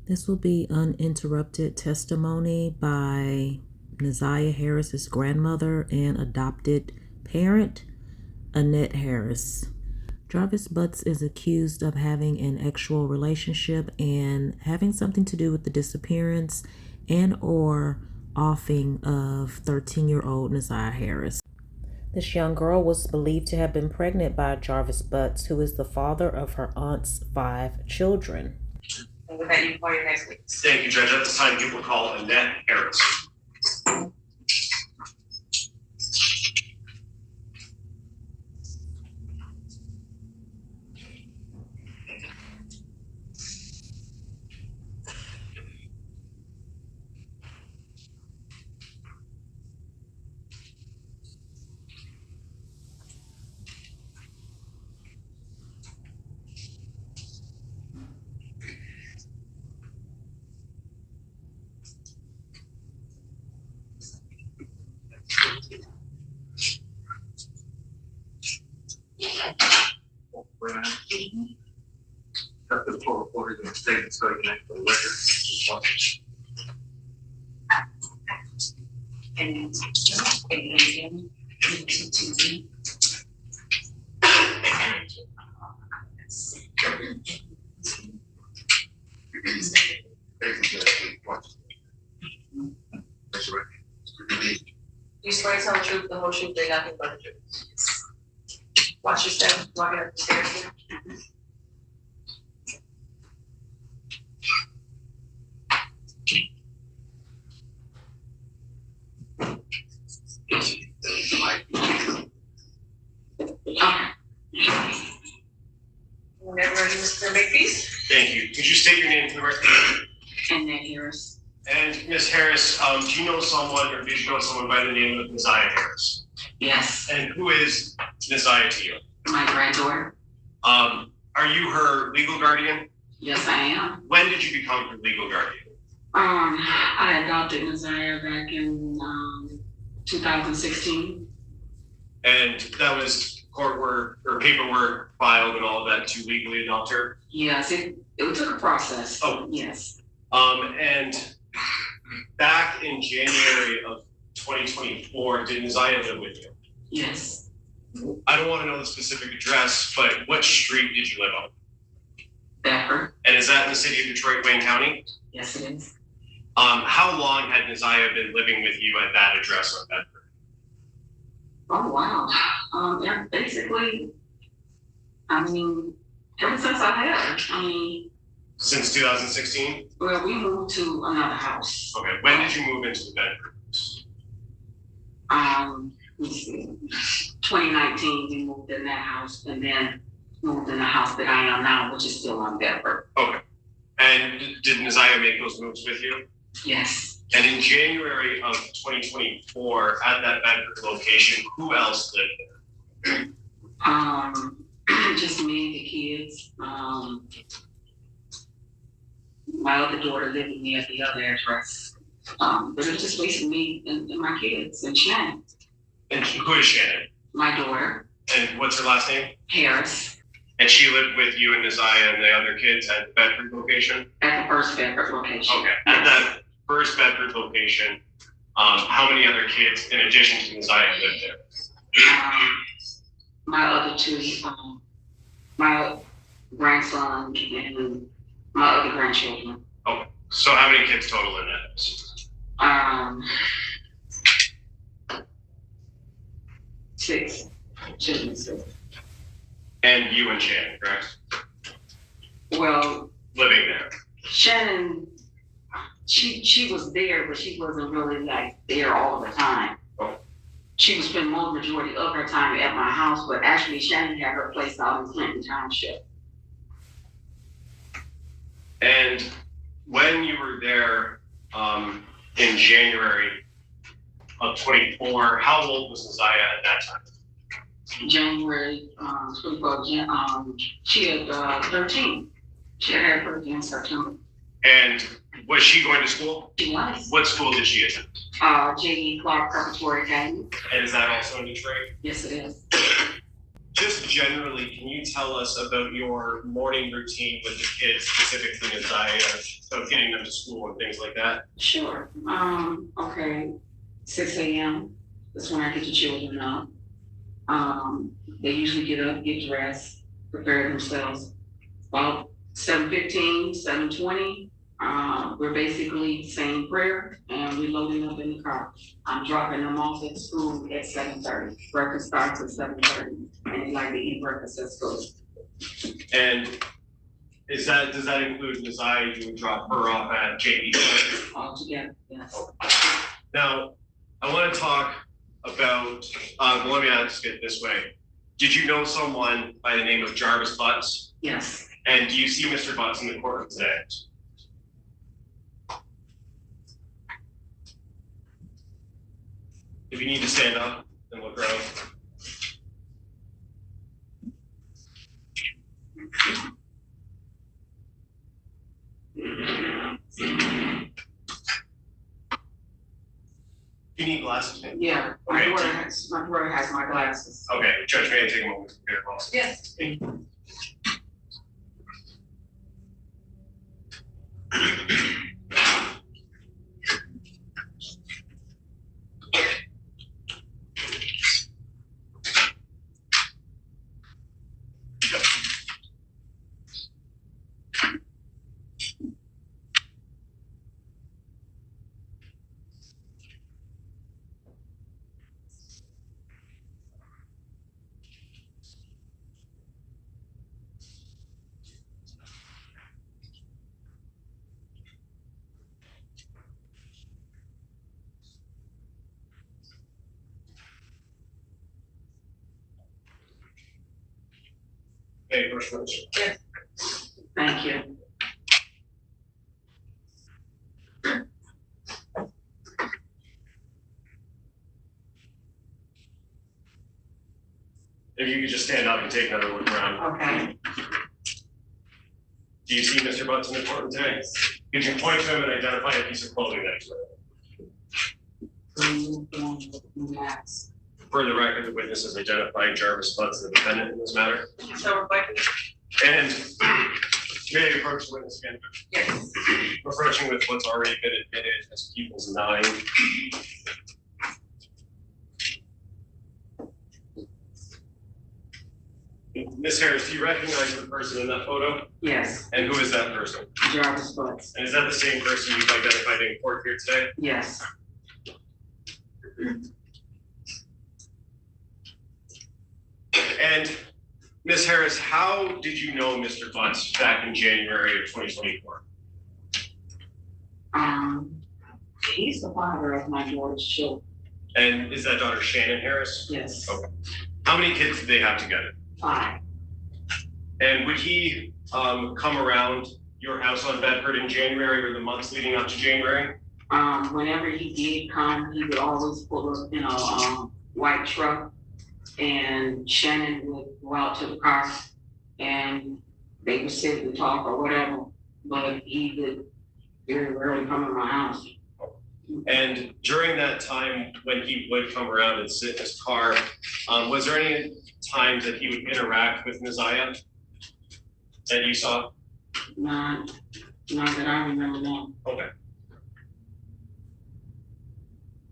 This will be uninterrupted testimony by Neziah Harris's grandmother and adopted parent, Annette Harris. Jarvis Butts is accused of having an actual relationship and having something to do with the disappearance and or offing of 13-year-old Neziah Harris. This young girl was believed to have been pregnant by Jarvis Butts, who is the father of her aunt's 5 children. And with that, you can call your next witness. Thank you, Judge. At this time, you will call Annette Harris. Got the full reported in the statement so you can make the record. You swear to tell the truth, the whole truth, and nothing but the truth. Watch your step, walking up the stairs here. Whenever ready, Mr. Makepeace. Thank you. Could you state your name for the record? Annette Harris. And Ms. Harris, do you know someone or did you know someone by the name of Neziah Harris? Yes. And who is Neziah to you? My granddaughter. Are you her legal guardian? Yes, I am. When did you become her legal guardian? I adopted Neziah back in 2016. And that was court work or paperwork filed and all of that to legally adopt her? Yes, it took a process. Oh. Yes. And back in January of 2024, did Neziah live with you? Yes. I don't want to know the specific address, but what street did you live on? Bedford. And is that in the city of Detroit, Wayne County? Yes, it is. How long had Neziah been living with you at that address on Bedford? Oh, wow. Yeah, basically, ever since I had her. Since 2016? Well, we moved to another house. Okay, when did you move into the Bedford? Let's see, 2019, we moved in that house and then moved in the house that I am now, which is still on Bedford. Okay. And did Neziah make those moves with you? Yes. And in January of 2024, at that Bedford location, who else lived there? Just me, the kids. My other daughter lived with me at the other address. But it was just basically me and my kids and Shannon. And who is Shannon? My daughter. And what's her last name? Harris. And she lived with you and Neziah and the other kids at the Bedford location? At the first Bedford location. Okay. At that first Bedford location, how many other kids in addition to Neziah lived there? My other two, my grandson and my other grandchildren. Okay. So how many kids total in that? 6 children. And you and Shannon, correct? Well, Living there. Shannon, she was there, but she wasn't really like there all the time. Oh. She would spend most majority of her time at my house, but actually Shannon had her place out in Clinton Township. And when you were there in January of 24, how old was Neziah at that time? January 24, she had 13. She had her birthday in September. And was she going to school? She was. What school did she attend? J.E. Clark Preparatory Academy. And is that also in Detroit? Yes, it is. Just generally, can you tell us about your morning routine with the kids, specifically Neziah? of getting them to school and things like that? Sure. Okay. 6 a.m. That's when I get the children up. They usually get up, get dressed, prepare themselves. About 7:15, 7:20, we're basically saying prayer and we loading up in the car. I'm dropping them off at school at 7:30. Breakfast starts at 7:30, and they like to eat breakfast at school. And does that include Messiah? You would drop her off at JD? All together, yes. Now, I want to talk about, let me ask it this way. Did you know someone by the name of Jarvis Butts? Yes. And do you see Mr. Butts in the courtroom today? If you need to stand up and look around. You need glasses? Yeah, my brother has my glasses. Okay, Judge, may I take a moment to compare glasses? Yes. Okay, first witness. Yes. Thank you. If you could just stand up and take another look around. Okay. Do you see Mr. Butts in the courtroom today? Could you point to him and identify a piece of clothing next to him? Max. For the record, the witness has identified Jarvis Butts, the defendant in this matter. So, And may I approach the witness again? yes. Approaching with what's already been admitted as People's 9. Ms. Harris, do you recognize the person in that photo? Yes. And who is that person? Jarvis Butts. And is that the same person you've identified in court here today? Yes. And Ms. Harris, how did you know Mr. Butts back in January of 2024? He's the father of my daughter's children. And is that daughter Shannon Harris? Yes. Okay. How many kids did they have together? 5. And would he come around your house on Bedford in January or the months leading up to January? Whenever he did come, he would always pull up in a white truck, and Shannon would go out to the car and they would sit and talk or whatever, but he would very rarely come in my house. And during that time when he would come around and sit in his car, was there any times that he would interact with Messiah that you saw? Not that I remember now. Okay.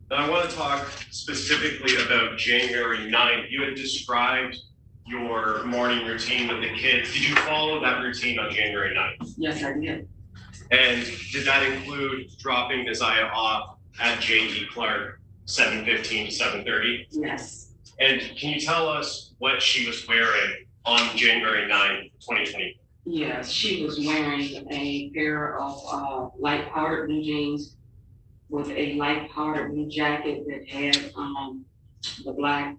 Now I want to talk specifically about January 9th. You had described your morning routine with the kids. Did you follow that routine on January 9th? Yes, I did. And did that include dropping Messiah off at J.E. Clark 7:15 to 7:30? Yes. And can you tell us what she was wearing on January 9th, 2020? Yes, she was wearing a pair of light powdered blue jeans with a light powdered blue jacket that had the black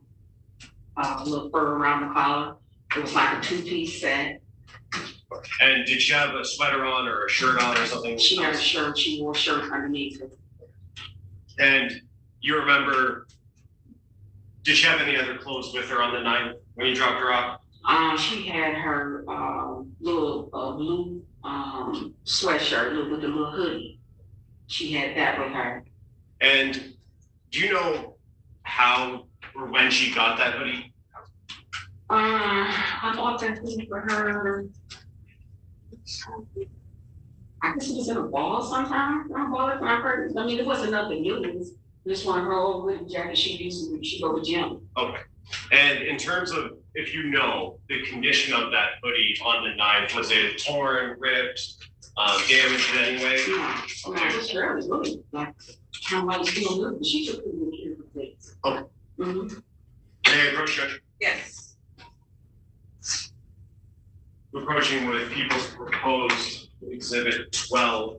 little fur around the collar. It was like a 2-piece set. And did she have a sweater on or a shirt on or something? She had a shirt. She wore a shirt underneath it. And you remember, did she have any other clothes with her on the 9th when you dropped her off? She had her little blue sweatshirt with a little hoodie. She had that with her. And do you know how or when she got that hoodie? I bought that hoodie for her. I guess it was in a ball sometime. I bought it when I heard. I mean, it wasn't nothing new. This one, her old hoodie jacket she used to she go to gym. Okay. And in terms of, if you know, the condition of that hoodie on the 9th, was it torn, ripped, damaged in any way? Yeah, okay. It was fairly good. Like, how much still good, but she took pretty good care of things. Okay. Mm-hmm. May I approach, Judge? Yes. We're approaching with People's Proposed Exhibit 12.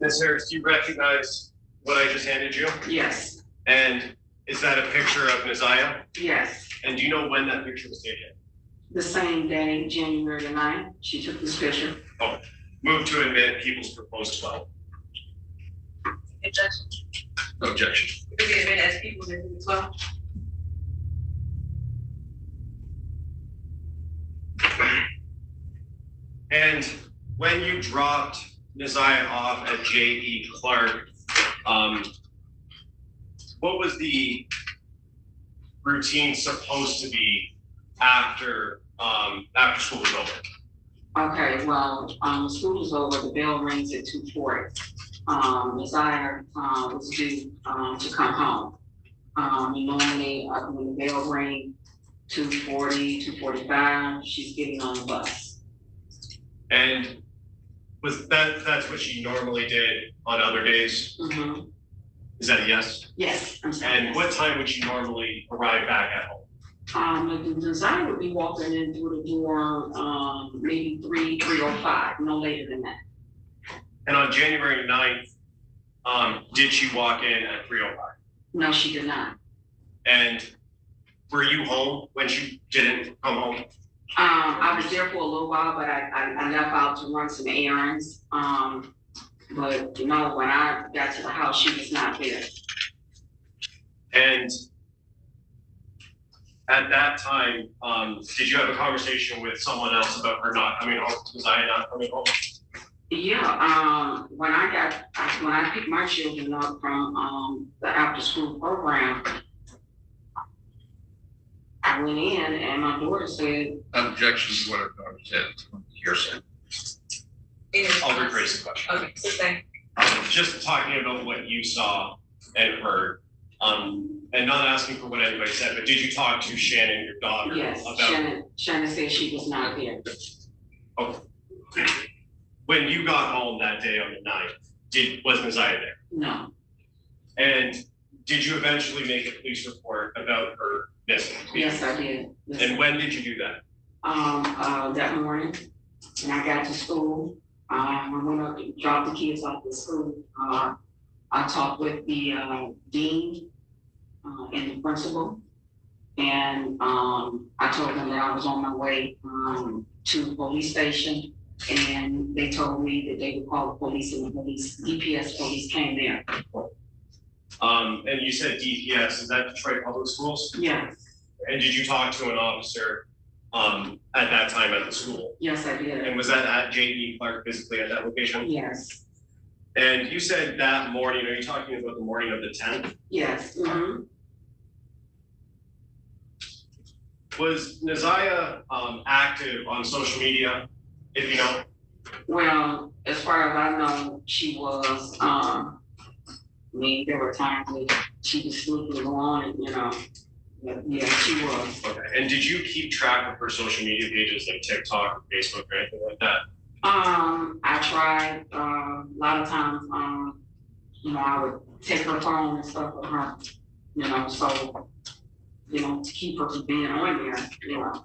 Ms. Harris, do you recognize what I just handed you? Yes. And is that a picture of Naziah? Yes. And do you know when that picture was taken? The same day, January the 9th, she took this picture. Oh, move to admit People's Proposed 12. Objection. Objection. We can admit as people as well. And when you dropped Naziah off at J.E. Clark, what was the routine supposed to be after school was over? Okay, well, school is over, the bell rings at 2:40. Naziah was due to come home. And normally when the bell rings, 2:40, 2:45, she's getting on the bus. And was that's what she normally did on other days? Mm-hmm. Is that a yes? Yes, I'm sorry. And what time would she normally arrive back at home? Naziah would be walking in through the door, maybe 3:05, no later than that. And on January 9th, did she walk in at 3:05? No, she did not. And were you home when she didn't come home? I was there for a little while, but I left out to run some errands. But you know, when I got to the house, she was not there. And at that time, did you have a conversation with someone else about her not coming home? Naziah not coming home? Yeah, when I picked my children up from the after school program, I went in and my daughter said, Objection to what our daughter said, hearsay. I'll rephrase the question. Okay, so thank. Just talking about what you saw and heard, and not asking for what anybody said, but did you talk to Shannon, your daughter, yes, about Shannon said she was not there. when you got home that day on the 9th, was Naziah there? No. And did you eventually make a police report about her missing? Yes, I did. Yes. And when did you do that? That morning, when I got to school, I went up and dropped the kids off at school. I talked with the dean and the principal, and I told them that I was on my way to the police station, and they told me that they would call the police, and the police, DPS police came there. And you said DPS, is that Detroit Public Schools? Yes. And did you talk to an officer at that time at the school? Yes, I did. And was that at J.E. Clark physically at that location? Yes. And you said that morning, are you talking about the morning of the 10th? Yes. Mm-hmm. Was Naziah active on social media, if you know? Well, as far as I know, she was, I mean, there were times that she was sneaking on and, you know, but yeah, she was. Okay. And did you keep track of her social media pages like TikTok or Facebook or anything like that? I tried, a lot of times, you know, I would take her phone and stuff with her, you know, so, you know, to keep her from being on there, you know.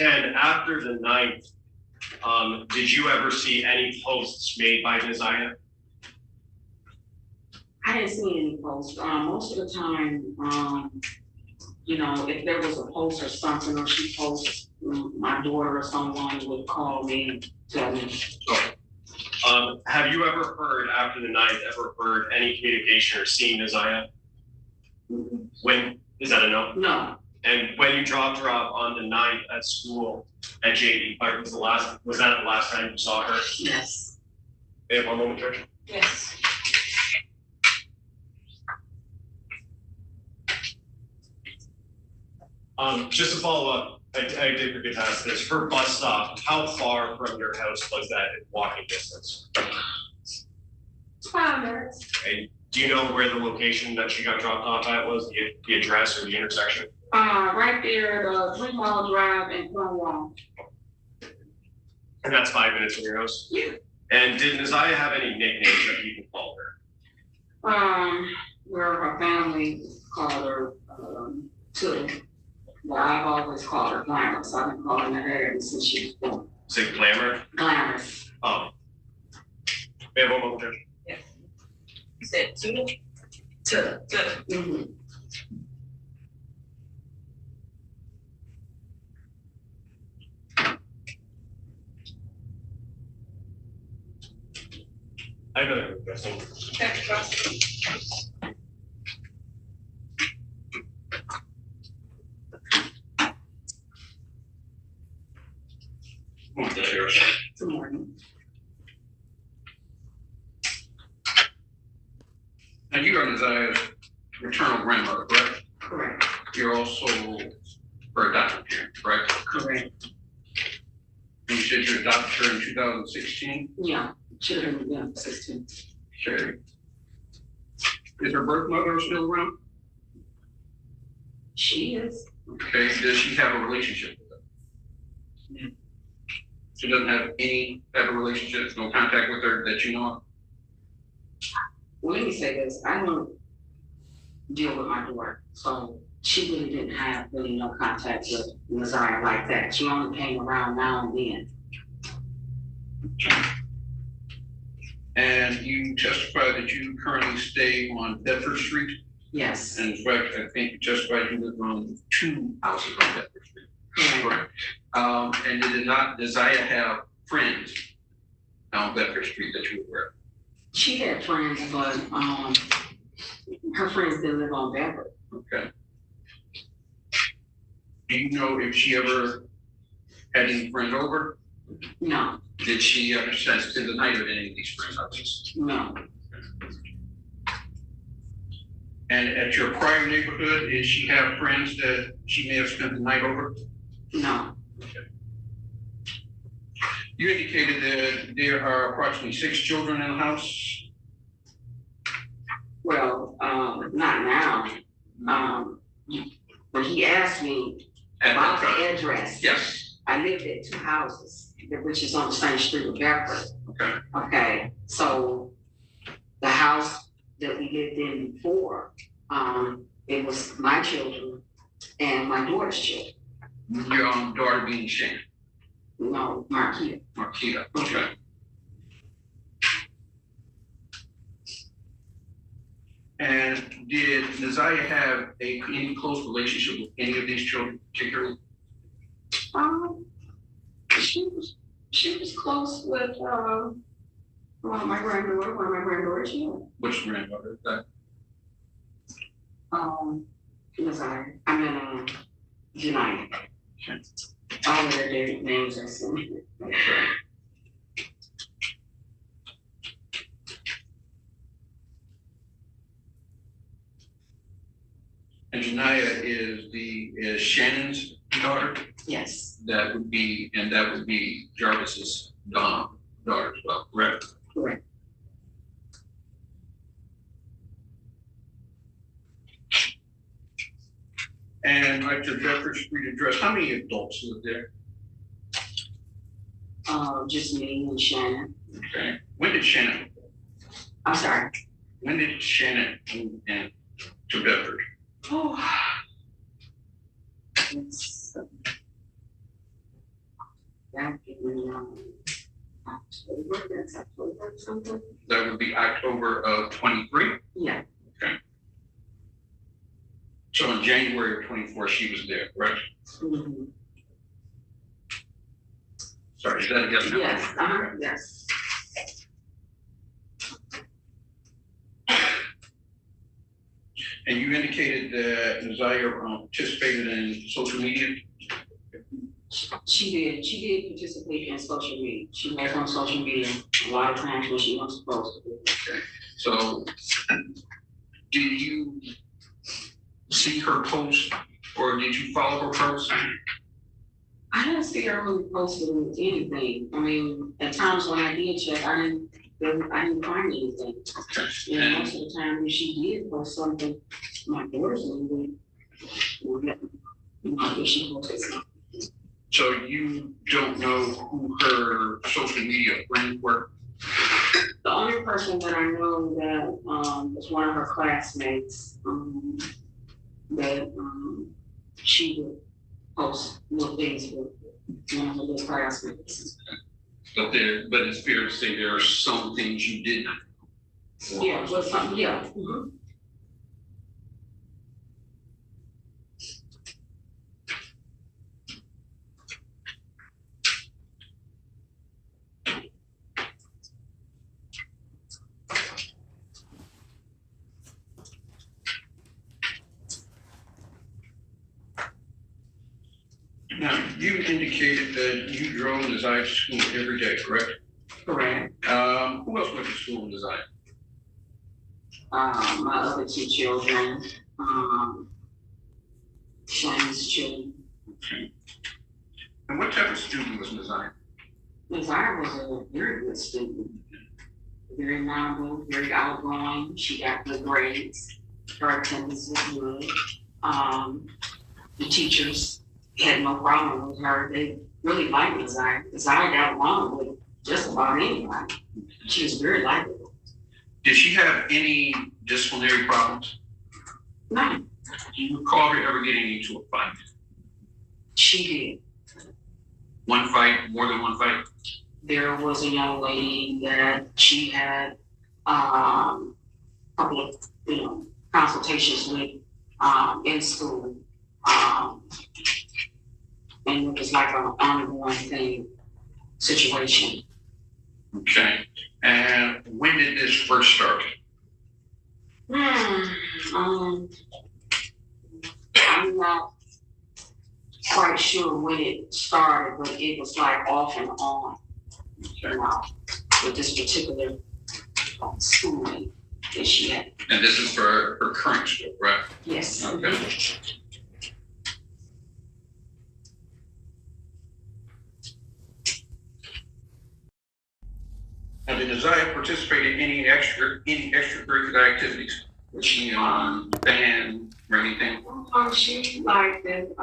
And after the 9th, did you ever see any posts made by Naziah? I didn't see any posts. Most of the time, you know, if there was a post or something, or she posts, my daughter or someone would call me and tell me. Have you ever heard, after the 9th, any communication or seen Naziah? When, is that a no? No. And when you dropped her off on the 9th at school at J.E. Clark, was that the last time you saw her? Yes. Hey, one moment, George. Yes. Just to follow up, I did forget to ask this. Her bus stop, how far from your house was that in walking distance? It's 5 minutes. Okay. Do you know where the location that she got dropped off at was, the address or the intersection? Right there, the 3 Mile Drive in Cornwall. And that's 5 minutes from your house? Yeah. And did Naziah have any nicknames that people called her? Where her family called her, Tilly. But I've always called her Glamorous. I've been calling her ever since she was born. Is it Glamour? Glamorous. Oh. We have one more question. You said two? To. Mm-hmm. I have another question. Good morning. And you are Naziah's maternal grandmother, correct? Correct. You're also her adopted parent, correct? Correct. And you said you adopted her in 2016? Yeah. Children, yeah, 16. Okay. Is her birth mother still around? She is. Okay, does she have a relationship with her? No. She doesn't have any type of relationship, no contact with her that you know of? Well, let me say this. I don't deal with my daughter, so she really didn't have no contact with Naziah like that. She only came around now and then. And you testified that you currently stay on Bedford Street? Yes. And in fact, I think you testified you live on 2 houses on Bedford Street. Correct. And did not Naziah have friends on Bedford Street that you were aware of? She had friends, but her friends didn't live on Bedford. Okay. Do you know if she ever had any friends over? No, Did she ever spend the night with any of these friends' houses? no. And at your prior neighborhood, did she have friends that she may have spent the night over? No. You indicated that there are approximately 6 children in the house. Well, not now. But he asked me At about that the time? address. Yes. I lived at 2 houses, which is on the same street with Bedford. Okay. Okay, so the house that we lived in before, it was my children and my daughter's children. Your own daughter being Shannon, No, Marquita. Marquita. Okay. And did Naziah have any close relationship with any of these children particularly? She was close with my granddaughter, one of my granddaughters, yeah. Which grandmother is that? Janine. All of their names are similar. And Janiyah is Shannon's daughter? Yes, That would be Jarvis's daughter as well, correct? correct. And at your Bedford Street address, how many adults live there? Just me and Shannon. Okay. When did Shannon move in to Bedford? Oh. It's back in October, that's October or something. That would be October of 23. Yeah, So in January of 24, she was there, correct? mm-hmm. Sorry, is that a yes? or no? Yes, yes. And you indicated that Naziah participated in social media? She did participate in social media. She was on social media a lot of times when she wasn't supposed to be. Okay. So did you see her post or did you follow her post? I didn't see her really posting anything. I mean, at times when I did check, I didn't find anything. Okay. And And most of the time when she did post something, my daughter's movie, if she posted something. so you don't know who her social media friends were? The only person that I know that was one of her classmates, that she would post little things with one of her little classmates. But it's fair to say there are some things you did not. Yeah, but something, yeah. Mhm. Now, you indicated that you drove Desire to school every day, correct? Correct. Who else went to school in Desire? My other two children, Shane's children. Okay. And what type of student was Desire? Desire was a very good student, very knowledgeable, very outgoing. She got good grades. Her attendance was good. The teachers had no problem with her. They really liked Desire. Desire got along with just about anybody. She was very likable. Did she have any disciplinary problems? No, Do you recall her ever getting into a fight? she did. One fight, more than one fight? There was a young lady that she had a couple of, consultations with in school. And it was like an ongoing situation. Okay. And when did this first start? I'm not quite sure when it started, but it was like off and on, with this particular schooling that she had. And this is for her current school, right? Yes. Okay. Now, did Desire participate in any extracurricular activities? Was she on band or anything? She liked it,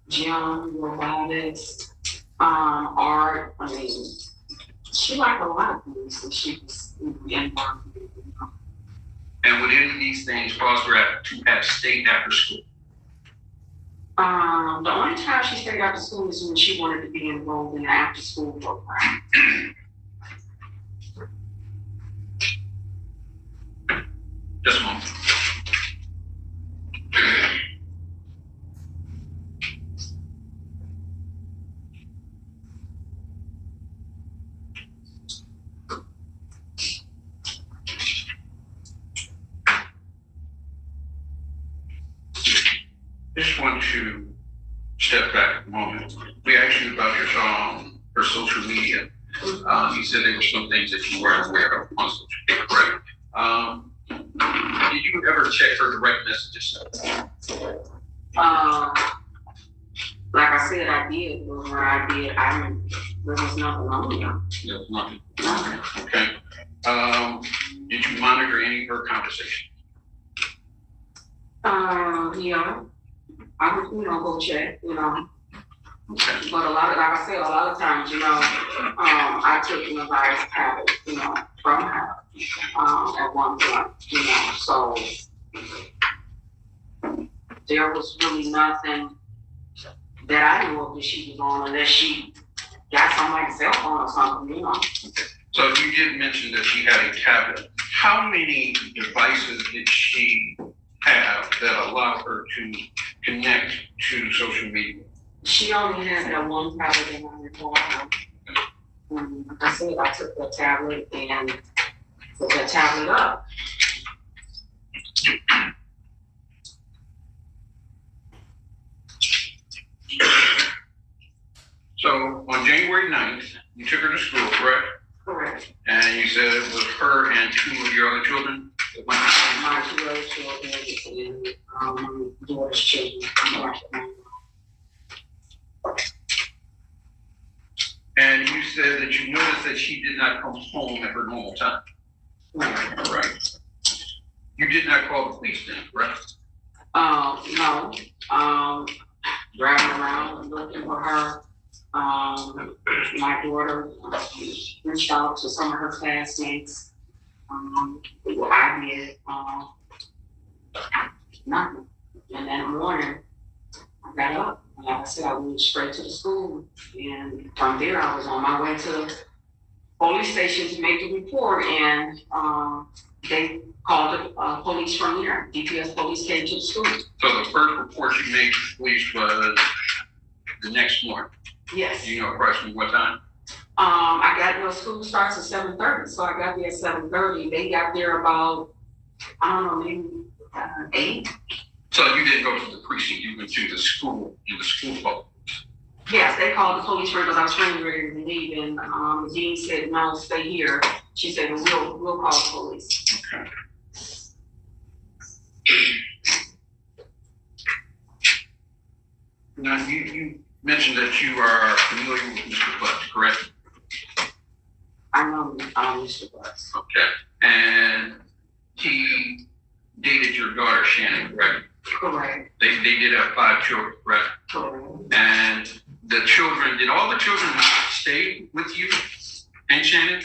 gym, robotics, art. I mean, she liked a lot of things that she was involved in. And would any of these things cause her to have stayed after school? The only time she stayed after school is when she wanted to be enrolled in the after school program. Just a moment. Just want to step back a moment. We asked you about her social media. You said there were some things that you weren't aware of on social media, correct? Did you ever check her direct messages? Like I said, I did, but when I did, there was nothing on there. There was nothing. Okay. Did you monitor any of her conversations? Yeah. I would, go check, Okay. But like I said, a lot of times, I took Navia's habit, from her, at one point, so there was really nothing that I knew of that she was on unless she got somebody's cell phone or something, So you did mention that she had a tablet. How many devices did she have that allowed her to connect to social media? She only had that one tablet in my recall. Like I said, I took the tablet and put the tablet up. So on January 9th, you took her to school, correct? Correct. And you said it was her and two of your other children that went to school? My two other children and daughter's children. that she did not come home at her normal time. Right. All right. You did not call the police then, correct? No, driving around and looking for her. My daughter reached out to some of her classmates. I did, nothing. And that morning, I got up, and like I said, I went straight to the school. And from there, I was on my way to the police station to make the report, and they called the police from there. DPS police came to the school. So the first report you made to the police was the next morning. Yes. Do you know approximately what time? I got there, school starts at 7:30, so I got there at 7:30. They got there about, I don't know, maybe 8. So you didn't go to the precinct, you went to the school, in the school hall. Yes, they called the police because I was getting ready to leave, and the dean said, no, stay here. She said, we'll call the police. Okay. Now, you mentioned that you are familiar with Mr. Butt, correct? I know Mr. Butts. Okay. And he dated your daughter, Shannon, correct? Correct. They did have 5 children, correct? Correct. And the children, did all the children stay with you and Shannon?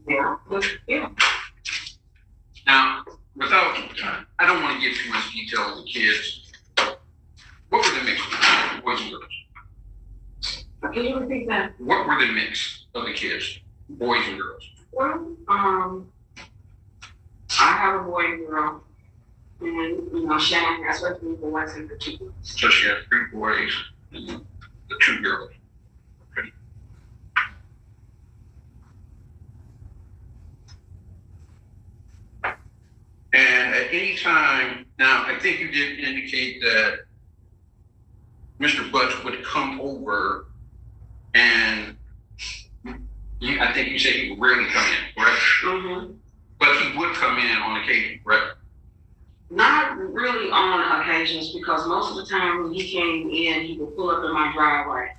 Yeah. Yeah. Now, without, I don't want to give too much detail on the kids. What were the mix of boys and girls? Can you repeat that? What were the mix of the kids, boys and girls? Well, I have a boy and girl, and Shannon has her 3 boys and 2 girls. So she had 3 boys and the 2 girls. Okay. And at any time, now I think you did indicate that Mr. Butts would come over and I think you said he would rarely come in, correct? Mm-hmm. But he would come in on occasion, correct? Not really on occasions, because most of the time when he came in, he would pull up in my driveway,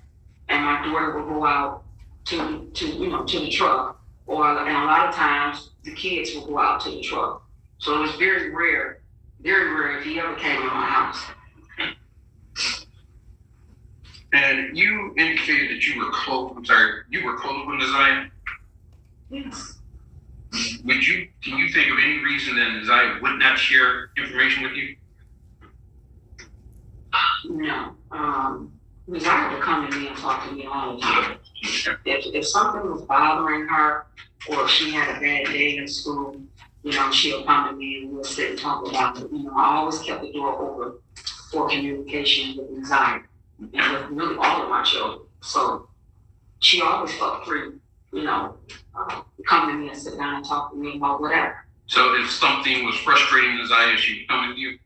and my daughter would go out to the truck, and a lot of times the kids would go out to the truck. So it was very rare if he ever came in my house. And you indicated that you were close with Naziah? Yes. Can you think of any reason that Naziah would not share information with you? No. Naziah would come to me and talk to me all the time. If something was bothering her, or if she had a bad day in school, she'll come to me and we'll sit and talk about it. I always kept the door open for communication with Naziah and with really all of my children. So she always felt free, come to me and sit down and talk to me about whatever. So if something was frustrating Naziah, she would come with you?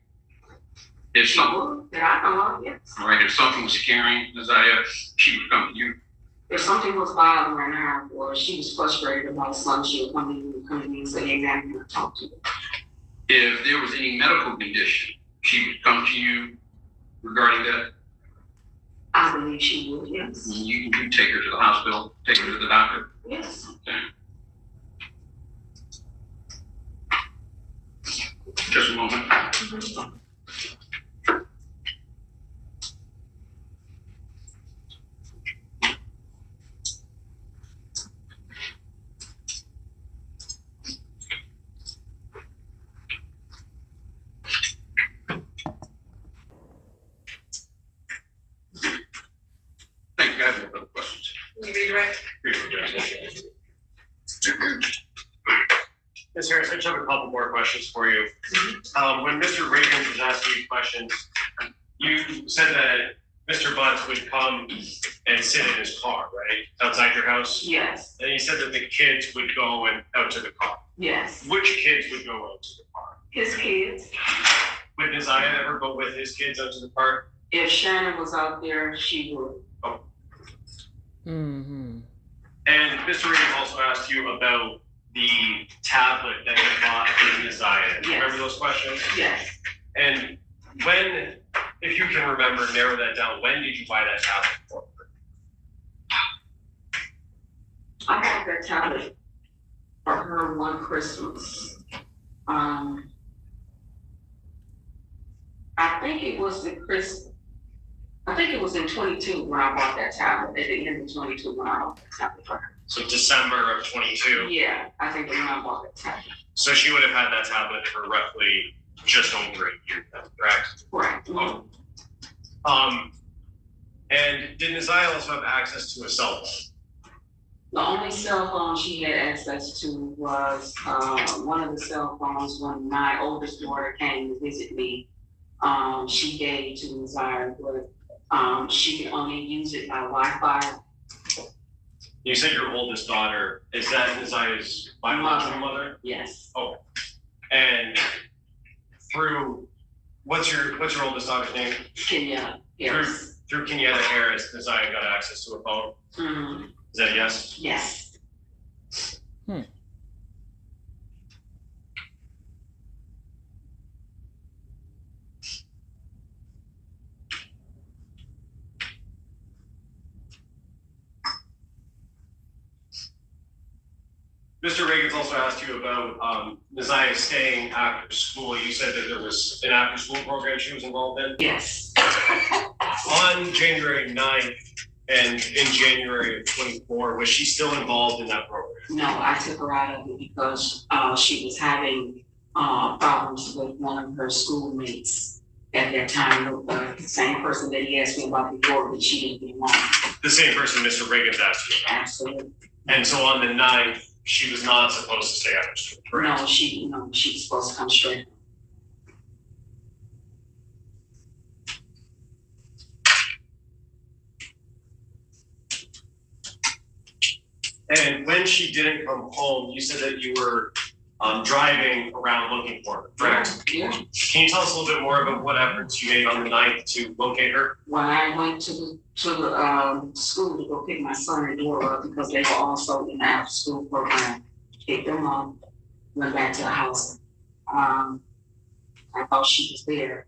If something, That I know of, yes. right, if something was scaring Naziah, she would come to you? If something was bothering her or she was frustrated about something, she would come to me and say, hey, man, I'm going to talk to you. If there was any medical condition, she would come to you regarding that? I believe she would, yes. You take her to the hospital, take her to the doctor? Yes. Okay. Just a moment. Mm-hmm. Thank you, guys. No further questions. You redirect? Ms. Harris, I just have a couple more questions for you. When Mr. Reagan was asking you questions, you said that Mr. Butts would come and sit in his car, right? Outside your house? Yes. And you said that the kids would go out to the car. Yes. Which kids would go out to the car? His kids. Would Naziah ever go with his kids out to the park? If Shannon was out there, she would. Mm-hmm. And Mr. Reagan also asked you about the tablet that he bought for Naziah. Do you Yes. remember those questions? Yes. And when, if you can remember, narrow that down, when did you buy that tablet for? I got that tablet for her one Christmas. I think it was I think it was in 22 when I bought that tablet, at the end of 22 when I bought that tablet for her. So December of 22. Yeah, I think when I bought that tablet. So she would have had that tablet for roughly just over a year, correct? Correct. Oh. And did Naziah also have access to a cell phone? The only cell phone she had access to was one of the cell phones when my oldest daughter came to visit me. She gave to Naziah, but she could only use it by Wi-Fi. You said your oldest daughter, is that Naziah's biological mother? Yes. Oh. And through, what's your oldest daughter's name? Kenya. Yes. Through Kenyatta Harris, Naziah got access to a phone? Mm-hmm. Is that a yes? Yes. Mr. Reagan's also asked you about Naziah staying after school. You said that there was an after-school program she was involved in? Yes. On January 9th and in January of 24, was she still involved in that program? No, I took her out of it because she was having problems with one of her schoolmates at that time. The same person that he asked me about before, but she didn't get along. The same person Mr. Reagan's asked you about? Absolutely. And so on the 9th, she was not supposed to stay after school, correct? No, she was supposed to come straight. And when she didn't come home, you said that you were driving around looking for her, correct? Yeah. Can you tell us a little bit more about what efforts you made on the 9th to locate her? When I went to the school to go pick my son and daughter up because they were also in the after school program, picked them up, went back to the house. I thought she was there.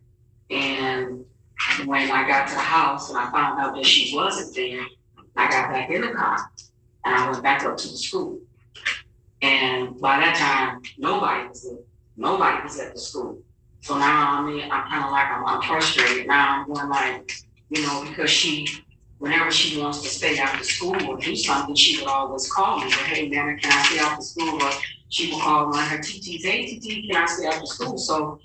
And when I got to the house and I found out that she wasn't there, I got back in the car and I went back up to the school. And by that time, nobody was there. Nobody was at the school. So now I'm kind of like, I'm frustrated. Now I'm going like, because whenever she wants to stay after school or do something, she would always call me. But hey, Nana, can I stay after school? Or she would call one of her TTs, hey, TT, can I stay after school? So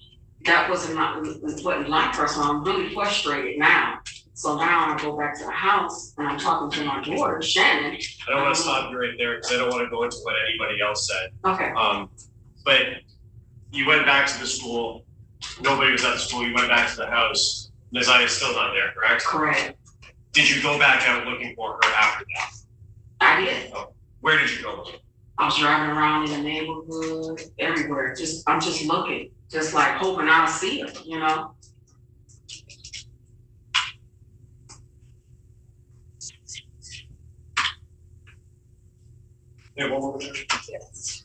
that wasn't like her. So I'm really frustrated now. So now I go back to the house and I'm talking to my daughter, Shannon. I don't want to stop you right there because I don't want to go into what anybody else said. Okay. But you went back to the school. Nobody was at the school. You went back to the house. Naziah is still not there, correct? Correct. Did you go back out looking for her after that? I did. Oh. Where did you go looking? I was driving around in the neighborhood, everywhere. I'm just looking, just like hoping I'll see her, Yeah, one more time. Yes.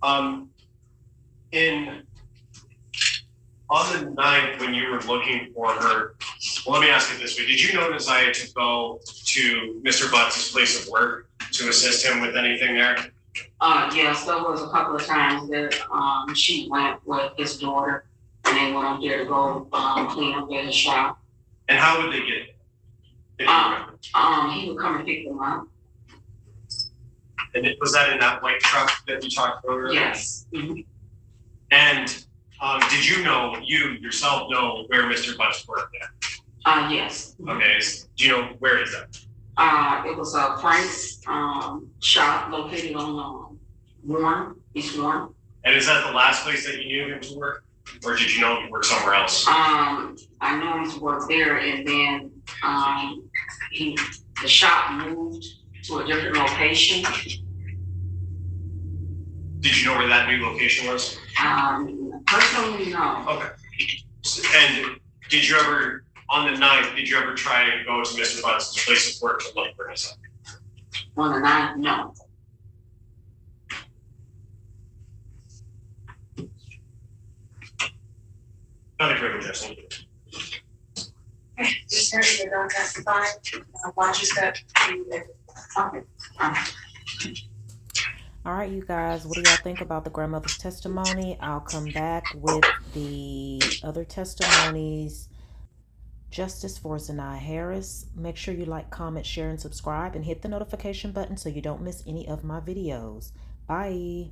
On the 9th, when you were looking for her, well, let me ask it this way. Did you know Naziah to go to Mr. Butts' place of work to assist him with anything there? Yes, there was a couple of times that she went with his daughter and they went up there to go clean up at his shop. And how would they get it? If you remember? He would come and pick them up. And was that in that white truck that you talked about earlier? Yes. Mm-hmm. And did you yourself know where Mr. Butts worked at? Yes. Okay, do you know, where is that? It was Frank's shop located on East Warren. And is that the last place that you knew him to work? Or did you know he worked somewhere else? I know him to work there and then the shop moved to a different location. Did you know where that new location was? Personally, no. Okay. And did you ever, on the 9th, did you ever try and go to Mr. Butts' place of work to look for his son? On the 9th, no. Nothing further, Judge. Thank you. Just heard you don't testify. Watch your step. Okay. All right, you guys, what do y'all think about the grandmother's testimony? I'll come back with the other testimonies. Justice for Zanaya Harris. Make sure you like, comment, share, and subscribe, and hit the notification button so you don't miss any of my videos. Bye.